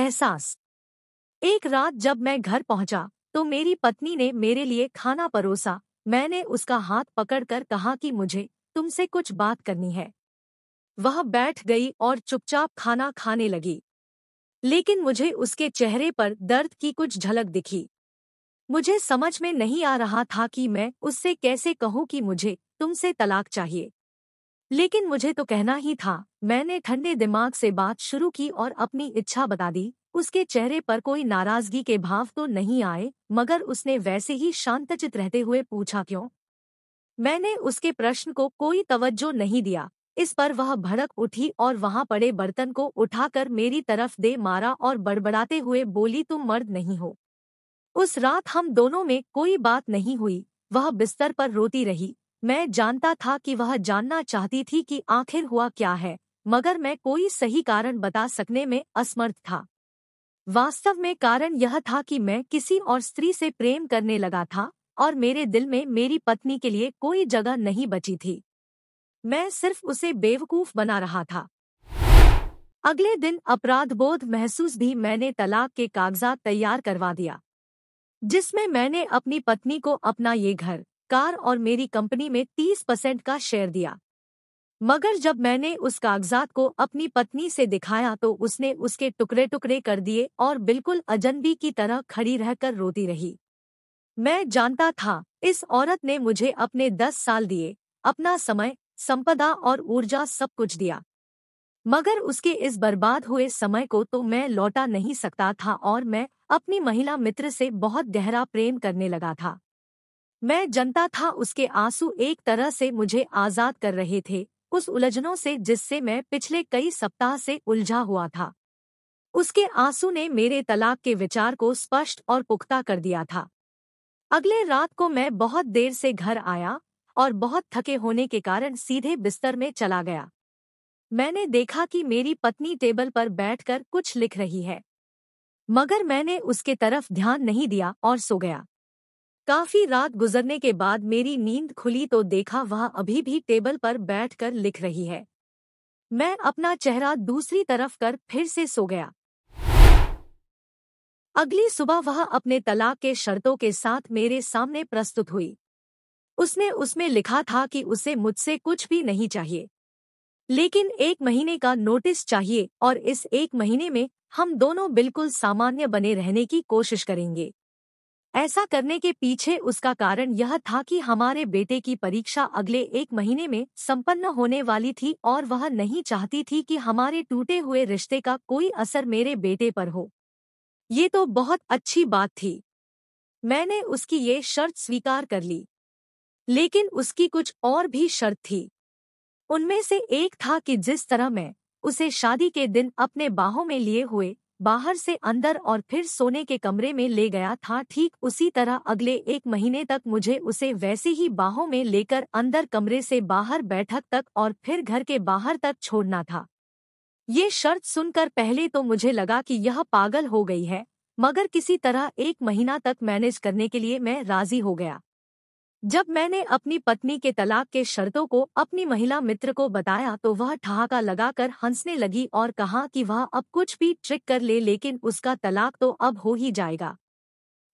एहसास। एक रात जब मैं घर पहुंचा तो मेरी पत्नी ने मेरे लिए खाना परोसा। मैंने उसका हाथ पकड़कर कहा कि मुझे तुमसे कुछ बात करनी है। वह बैठ गई और चुपचाप खाना खाने लगी, लेकिन मुझे उसके चेहरे पर दर्द की कुछ झलक दिखी। मुझे समझ में नहीं आ रहा था कि मैं उससे कैसे कहूं कि मुझे तुमसे तलाक चाहिए, लेकिन मुझे तो कहना ही था। मैंने ठंडे दिमाग से बात शुरू की और अपनी इच्छा बता दी। उसके चेहरे पर कोई नाराजगी के भाव तो नहीं आए, मगर उसने वैसे ही शांतचित्त रहते हुए पूछा, क्यों? मैंने उसके प्रश्न को कोई तवज्जो नहीं दिया। इस पर वह भड़क उठी और वहां पड़े बर्तन को उठाकर मेरी तरफ दे मारा और बड़बड़ाते हुए बोली, तुम मर्द नहीं हो। उस रात हम दोनों में कोई बात नहीं हुई। वह बिस्तर पर रोती रही। मैं जानता था कि वह जानना चाहती थी कि आखिर हुआ क्या है, मगर मैं कोई सही कारण बता सकने में असमर्थ था। वास्तव में कारण यह था कि मैं किसी और स्त्री से प्रेम करने लगा था और मेरे दिल में मेरी पत्नी के लिए कोई जगह नहीं बची थी। मैं सिर्फ उसे बेवकूफ बना रहा था। अगले दिन अपराधबोध महसूस भी मैंने तलाक के कागजात तैयार करवा दिया, जिसमें मैंने अपनी पत्नी को अपना ये घर, कार और मेरी कंपनी में 30% का शेयर दिया। मगर जब मैंने उस कागजात को अपनी पत्नी से दिखाया तो उसने उसके टुकड़े टुकड़े कर दिए और बिल्कुल अजनबी की तरह खड़ी रहकर रोती रही। मैं जानता था इस औरत ने मुझे अपने 10 साल दिए, अपना समय, संपदा और ऊर्जा सब कुछ दिया, मगर उसके इस बर्बाद हुए समय को तो मैं लौटा नहीं सकता था और मैं अपनी महिला मित्र से बहुत गहरा प्रेम करने लगा था। मैं जानता था उसके आंसू एक तरह से मुझे आजाद कर रहे थे उस उलझनों से जिससे मैं पिछले कई सप्ताह से उलझा हुआ था। उसके आंसू ने मेरे तलाक के विचार को स्पष्ट और पुख्ता कर दिया था। अगले रात को मैं बहुत देर से घर आया और बहुत थके होने के कारण सीधे बिस्तर में चला गया। मैंने देखा कि मेरी पत्नी टेबल पर बैठकर कुछ लिख रही है, मगर मैंने उसके तरफ ध्यान नहीं दिया और सो गया। काफी रात गुजरने के बाद मेरी नींद खुली तो देखा वह अभी भी टेबल पर बैठकर लिख रही है। मैं अपना चेहरा दूसरी तरफ कर फिर से सो गया। अगली सुबह वह अपने तलाक के शर्तों के साथ मेरे सामने प्रस्तुत हुई। उसने उसमें लिखा था कि उसे मुझसे कुछ भी नहीं चाहिए, लेकिन 1 महीने का नोटिस चाहिए और इस 1 महीने में हम दोनों बिल्कुल सामान्य बने रहने की कोशिश करेंगे। ऐसा करने के पीछे उसका कारण यह था कि हमारे बेटे की परीक्षा अगले 1 महीने में संपन्न होने वाली थी और वह नहीं चाहती थी कि हमारे टूटे हुए रिश्ते का कोई असर मेरे बेटे पर हो। ये तो बहुत अच्छी बात थी। मैंने उसकी ये शर्त स्वीकार कर ली, लेकिन उसकी कुछ और भी शर्त थी। उनमें से एक था कि जिस तरह मैं उसे शादी के दिन अपने बाहों में लिए हुए बाहर से अंदर और फिर सोने के कमरे में ले गया था, ठीक उसी तरह अगले 1 महीने तक मुझे उसे वैसे ही बाहों में लेकर अंदर कमरे से बाहर बैठक तक और फिर घर के बाहर तक छोड़ना था। ये शर्त सुनकर पहले तो मुझे लगा कि यह पागल हो गई है, मगर किसी तरह 1 महीना तक मैनेज करने के लिए मैं राजी हो गया। जब मैंने अपनी पत्नी के तलाक के शर्तों को अपनी महिला मित्र को बताया तो वह ठहाका लगाकर हंसने लगी और कहा कि वह अब कुछ भी ट्रिक कर ले लेकिन उसका तलाक तो अब हो ही जाएगा।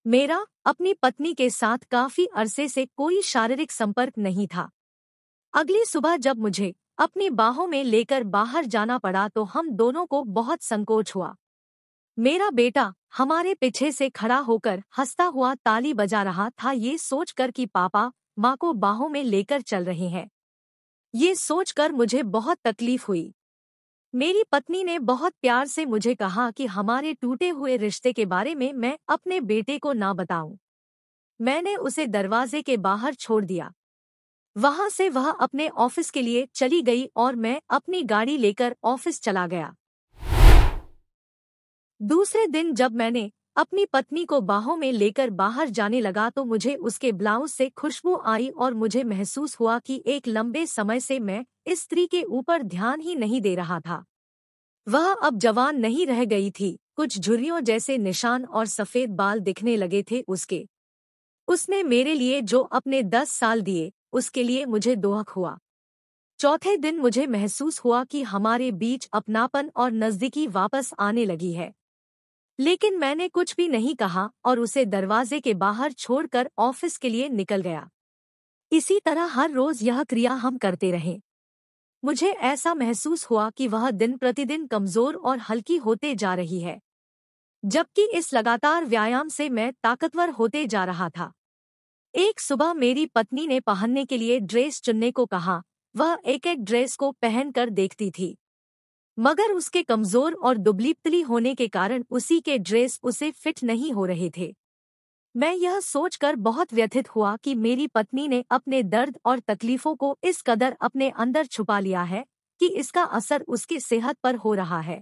मेरा अपनी पत्नी के साथ काफी अरसे से कोई शारीरिक संपर्क नहीं था। अगली सुबह जब मुझे अपनी बाहों में लेकर बाहर जाना पड़ा तो हम दोनों को बहुत संकोच हुआ। मेरा बेटा हमारे पीछे से खड़ा होकर हंसता हुआ ताली बजा रहा था, ये सोचकर कि पापा माँ को बाहों में लेकर चल रहे हैं। ये सोचकर मुझे बहुत तकलीफ हुई। मेरी पत्नी ने बहुत प्यार से मुझे कहा कि हमारे टूटे हुए रिश्ते के बारे में मैं अपने बेटे को ना बताऊं। मैंने उसे दरवाजे के बाहर छोड़ दिया। वहां से वह अपने ऑफिस के लिए चली गई और मैं अपनी गाड़ी लेकर ऑफिस चला गया। दूसरे दिन जब मैंने अपनी पत्नी को बाहों में लेकर बाहर जाने लगा तो मुझे उसके ब्लाउज से खुशबू आई और मुझे महसूस हुआ कि एक लंबे समय से मैं इस स्त्री के ऊपर ध्यान ही नहीं दे रहा था। वह अब जवान नहीं रह गई थी, कुछ झुर्रियों जैसे निशान और सफेद बाल दिखने लगे थे उसके। उसने मेरे लिए जो अपने 10 साल दिए उसके लिए मुझे दोहक हुआ। चौथे दिन मुझे महसूस हुआ कि हमारे बीच अपनापन और नजदीकी वापस आने लगी है। लेकिन मैंने कुछ भी नहीं कहा और उसे दरवाजे के बाहर छोड़कर ऑफिस के लिए निकल गया। इसी तरह हर रोज यह क्रिया हम करते रहे। मुझे ऐसा महसूस हुआ कि वह दिन प्रतिदिन कमजोर और हल्की होते जा रही है, जबकि इस लगातार व्यायाम से मैं ताकतवर होते जा रहा था। एक सुबह मेरी पत्नी ने पहनने के लिए ड्रेस चुनने को कहा। वह एक एक ड्रेस को पहनकर देखती थी, मगर उसके कमजोर और दुबली-पतली होने के कारण उसी के ड्रेस उसे फिट नहीं हो रहे थे। मैं यह सोचकर बहुत व्यथित हुआ कि मेरी पत्नी ने अपने दर्द और तकलीफों को इस कदर अपने अंदर छुपा लिया है कि इसका असर उसकी सेहत पर हो रहा है।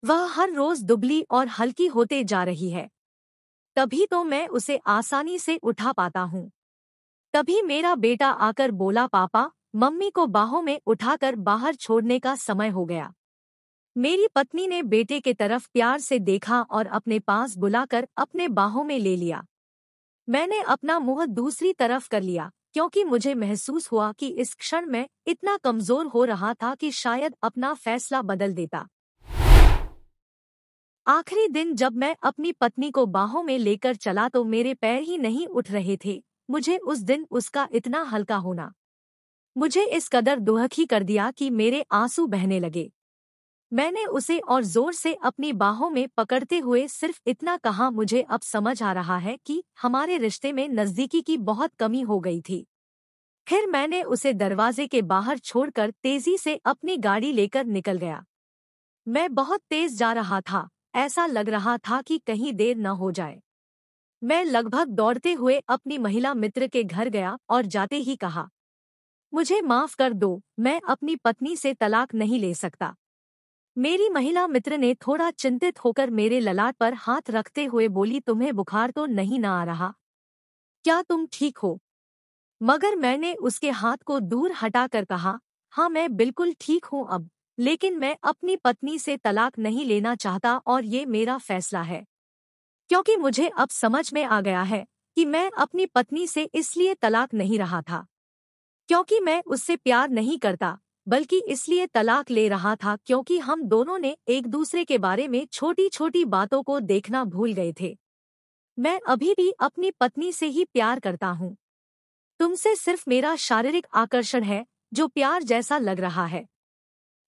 वह हर रोज दुबली और हल्की होते जा रही है। तभी तो मैं उसे आसानी से उठा पाता हूँ। तभी मेरा बेटा आकर बोला, पापा, मम्मी को बाहों में उठाकर बाहर छोड़ने का समय हो गया। मेरी पत्नी ने बेटे के तरफ प्यार से देखा और अपने पास बुलाकर अपने बाहों में ले लिया। मैंने अपना मुंह दूसरी तरफ कर लिया, क्योंकि मुझे महसूस हुआ कि इस क्षण मैं इतना कमजोर हो रहा था कि शायद अपना फैसला बदल देता। आखिरी दिन जब मैं अपनी पत्नी को बाहों में लेकर चला तो मेरे पैर ही नहीं उठ रहे थे। मुझे उस दिन उसका इतना हल्का होना मुझे इस कदर दुखी कर दिया कि मेरे आंसू बहने लगे। मैंने उसे और जोर से अपनी बाहों में पकड़ते हुए सिर्फ इतना कहा, मुझे अब समझ आ रहा है कि हमारे रिश्ते में नजदीकी की बहुत कमी हो गई थी। फिर मैंने उसे दरवाजे के बाहर छोड़कर तेजी से अपनी गाड़ी लेकर निकल गया। मैं बहुत तेज जा रहा था, ऐसा लग रहा था कि कहीं देर न हो जाए। मैं लगभग दौड़ते हुए अपनी महिला मित्र के घर गया और जाते ही कहा, मुझे माफ कर दो, मैं अपनी पत्नी से तलाक नहीं ले सकता। मेरी महिला मित्र ने थोड़ा चिंतित होकर मेरे ललाट पर हाथ रखते हुए बोली, तुम्हें बुखार तो नहीं ना आ रहा? क्या तुम ठीक हो? मगर मैंने उसके हाथ को दूर हटाकर कहा, हाँ मैं बिल्कुल ठीक हूँ अब, लेकिन मैं अपनी पत्नी से तलाक नहीं लेना चाहता और ये मेरा फैसला है। क्योंकि मुझे अब समझ में आ गया है कि मैं अपनी पत्नी से इसलिए तलाक नहीं रहा था क्योंकि मैं उससे प्यार नहीं करता, बल्कि इसलिए तलाक ले रहा था क्योंकि हम दोनों ने एक दूसरे के बारे में छोटी छोटी बातों को देखना भूल गए थे। मैं अभी भी अपनी पत्नी से ही प्यार करता हूँ। तुमसे सिर्फ मेरा शारीरिक आकर्षण है जो प्यार जैसा लग रहा है।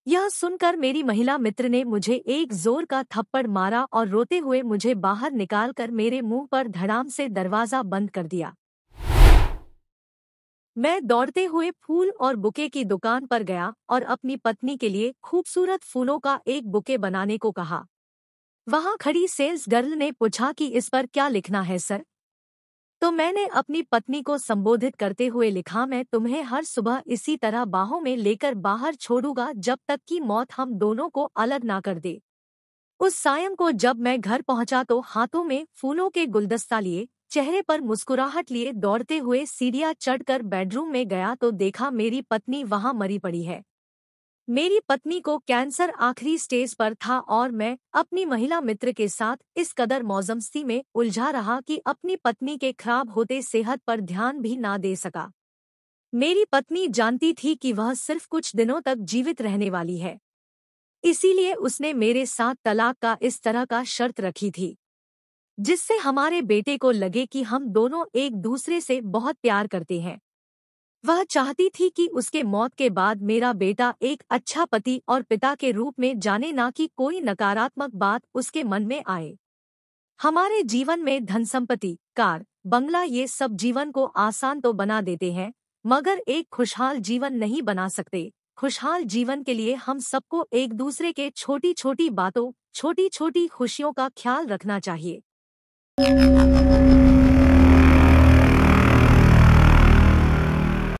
यह सुनकर मेरी महिला मित्र ने मुझे एक जोर का थप्पड़ मारा और रोते हुए मुझे बाहर निकालकर मेरे मुंह पर धड़ाम से दरवाजा बंद कर दिया। मैं दौड़ते हुए फूल और बुके की दुकान पर गया और अपनी पत्नी के लिए खूबसूरत फूलों का एक बुके बनाने को कहा। वहां खड़ी सेल्स गर्ल ने पूछा कि इस पर क्या लिखना है सर? तो मैंने अपनी पत्नी को संबोधित करते हुए लिखा, मैं तुम्हें हर सुबह इसी तरह बाहों में लेकर बाहर छोड़ूंगा जब तक कि मौत हम दोनों को अलग ना कर दे। उस सायं को जब मैं घर पहुंचा तो हाथों में फूलों के गुलदस्ता लिए, चेहरे पर मुस्कुराहट लिए दौड़ते हुए सीढ़ियां चढ़कर बेडरूम में गया तो देखा मेरी पत्नी वहां मरी पड़ी है। मेरी पत्नी को कैंसर आखिरी स्टेज पर था और मैं अपनी महिला मित्र के साथ इस कदर मौजमस्ती में उलझा रहा कि अपनी पत्नी के खराब होते सेहत पर ध्यान भी ना दे सका। मेरी पत्नी जानती थी कि वह सिर्फ कुछ दिनों तक जीवित रहने वाली है, इसीलिए उसने मेरे साथ तलाक का इस तरह का शर्त रखी थी, जिससे हमारे बेटे को लगे कि हम दोनों एक दूसरे से बहुत प्यार करते हैं। वह चाहती थी कि उसके मौत के बाद मेरा बेटा एक अच्छा पति और पिता के रूप में जाने, ना कि कोई नकारात्मक बात उसके मन में आए। हमारे जीवन में धन संपत्ति, कार, बंगला ये सब जीवन को आसान तो बना देते हैं, मगर एक खुशहाल जीवन नहीं बना सकते। खुशहाल जीवन के लिए हम सबको एक दूसरे के छोटी छोटी बातों, छोटी छोटी खुशियों का ख्याल रखना चाहिए।